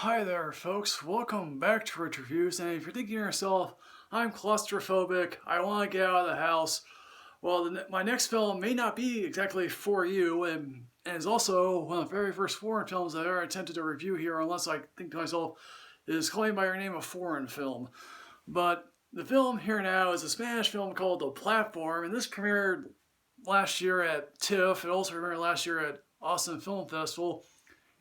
Hi there, folks. Welcome back to Rich Reviews. And if you're thinking to yourself, I'm claustrophobic, I want to get out of the house, well, my next film may not be exactly for you, and is also one of the very first foreign films that I ever attempted to review here, unless I think to myself, is calling by your name a foreign film. But the film here now is a Spanish film called The Platform, and this premiered last year at TIFF. It also premiered last year at Austin Film Festival.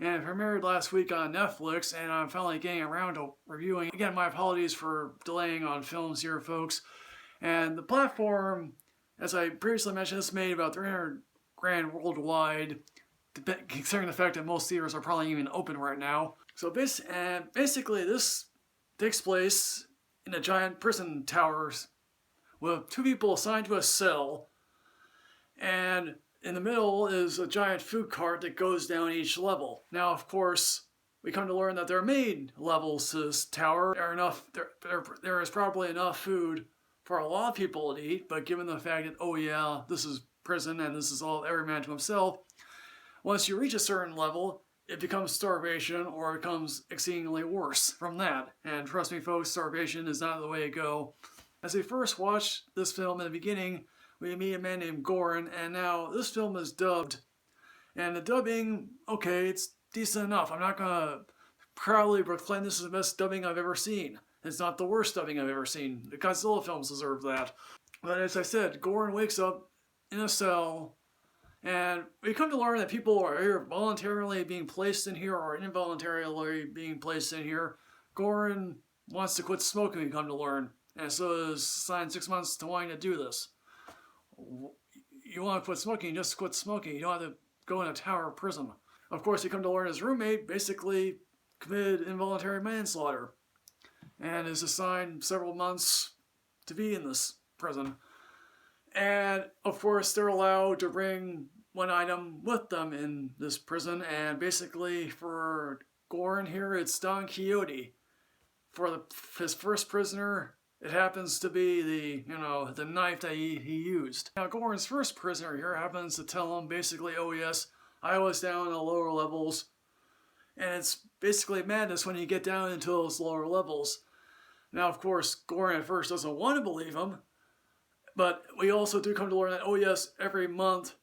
And it premiered last week on Netflix, and I'm finally getting around to reviewing. Again, my apologies for delaying on films here, folks. And The Platform, as I previously mentioned, is made about 300 grand worldwide, considering the fact that most theaters are probably even open right now. So basically, this takes place in a giant prison towers with two people assigned to a cell, and in the middle is a giant food cart that goes down each level. Now, of course, we come to learn that there are main levels to this tower. There is probably enough food for a lot of people to eat, but given the fact that, oh yeah, this is prison and this is all every man to himself, once you reach a certain level, it becomes starvation or it becomes exceedingly worse from that. And trust me, folks, starvation is not the way to go. As we first watched this film in the beginning, we meet a man named Goran, and now this film is dubbed. And the dubbing, okay, it's decent enough. I'm not going to proudly proclaim this is the best dubbing I've ever seen. It's not the worst dubbing I've ever seen. The Godzilla films deserve that. But as I said, Goran wakes up in a cell, and we come to learn that people are either voluntarily being placed in here or involuntarily being placed in here. Goran wants to quit smoking, we come to learn, and so is assigned 6 months to wanting to do this. You want to quit smoking, just quit smoking. You don't have to go in a tower prison. Of course, you come to learn his roommate basically committed involuntary manslaughter and is assigned several months to be in this prison. And of course, they're allowed to bring one item with them in this prison, and basically for Goran here, it's Don Quixote. For his first prisoner, it happens to be the knife that he used. Now, Goran's first prisoner here happens to tell him basically, oh yes, I was down in the lower levels. And it's basically madness when you get down into those lower levels. Now, of course, Goran at first doesn't want to believe him. But we also do come to learn that, oh yes, every month,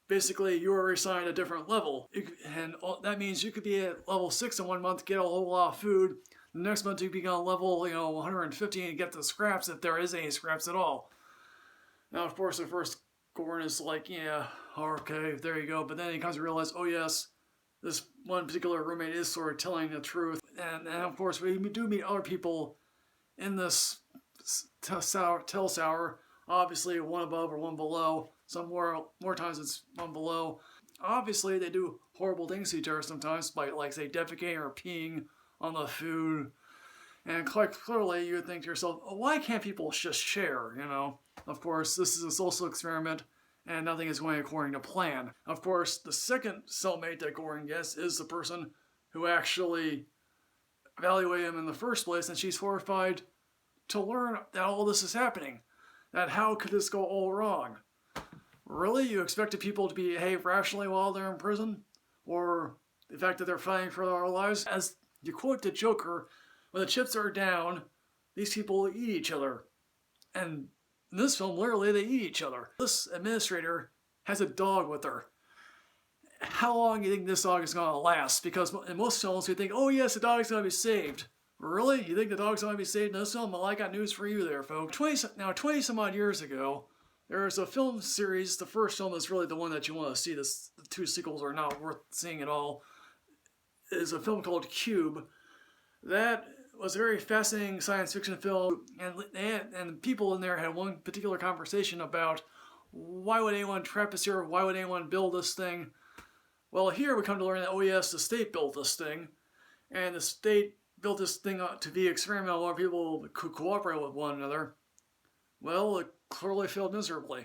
basically you are assigned a different level. And that means you could be at level 6 in 1 month, get a whole lot of food. The next month you be on level, 150 and get the scraps if there is any scraps at all. Now, of course, at first Goran is like, yeah, okay, there you go. But then he comes to realize, oh yes, this one particular roommate is sort of telling the truth. And of course, we do meet other people in this tell tower. Obviously, one above or one below. Some more times it's one below. Obviously, they do horrible things to each other sometimes by, like, say, defecating or peeing on the food. And quite clearly, you would think to yourself, oh, why can't people just share, Of course, this is a social experiment, and nothing is going according to plan. Of course, the second cellmate that Goran gets is the person who actually evaluated him in the first place, and she's horrified to learn that all this is happening. That how could this go all wrong? Really? You expected people to behave rationally while they're in prison? Or the fact that they're fighting for their lives? As you quote the Joker, when the chips are down, these people eat each other. And in this film, literally, they eat each other. This administrator has a dog with her. How long do you think this dog is going to last? Because in most films, you think, oh yes, the dog's going to be saved. Really? You think the dog's going to be saved in this film? Well, I got news for you there, folks. 20 some odd years ago, there was a film series. The first film is really the one that you want to see. The two sequels are not worth seeing at all. It is a film called Cube. That was a very fascinating science fiction film, and people in there had one particular conversation about why would anyone trap us here? Why would anyone build this thing? Well, here we come to learn that, oh yes, the state built this thing, and the state built this thing to be experimental where people could cooperate with one another. Well, it clearly failed miserably.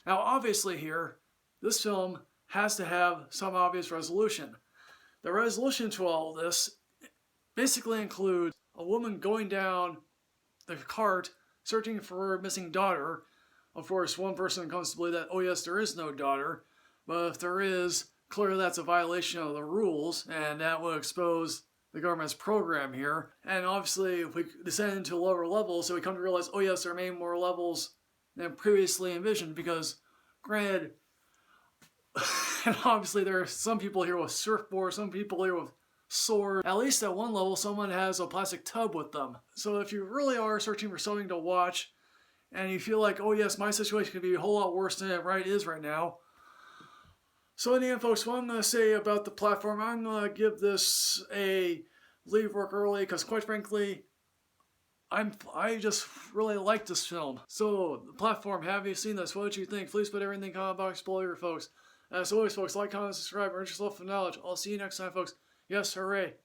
Now, obviously here, this film has to have some obvious resolution. The resolution to all this basically includes a woman going down the cart searching for her missing daughter. Of course, one person comes to believe that, oh yes, there is no daughter, but if there is, clearly that's a violation of the rules, and that would expose the government's program here. And obviously, if we descend into lower levels, so we come to realize, oh yes, there are many more levels than previously envisioned, because, granted, and obviously there are some people here with surfboards, some people here with swords. At least at one level, someone has a plastic tub with them. So if you really are searching for something to watch, and you feel like, oh yes, my situation could be a whole lot worse than it is right now. So in the end, folks, what I'm going to say about the platform, I'm going to give this a leave work early, because quite frankly, I just really like this film. So, the platform, have you seen this? What did you think? Please put everything in the comment box below here, folks. As always, folks, like, comment, subscribe, earn yourself some knowledge. I'll see you next time, folks. Yes, hooray.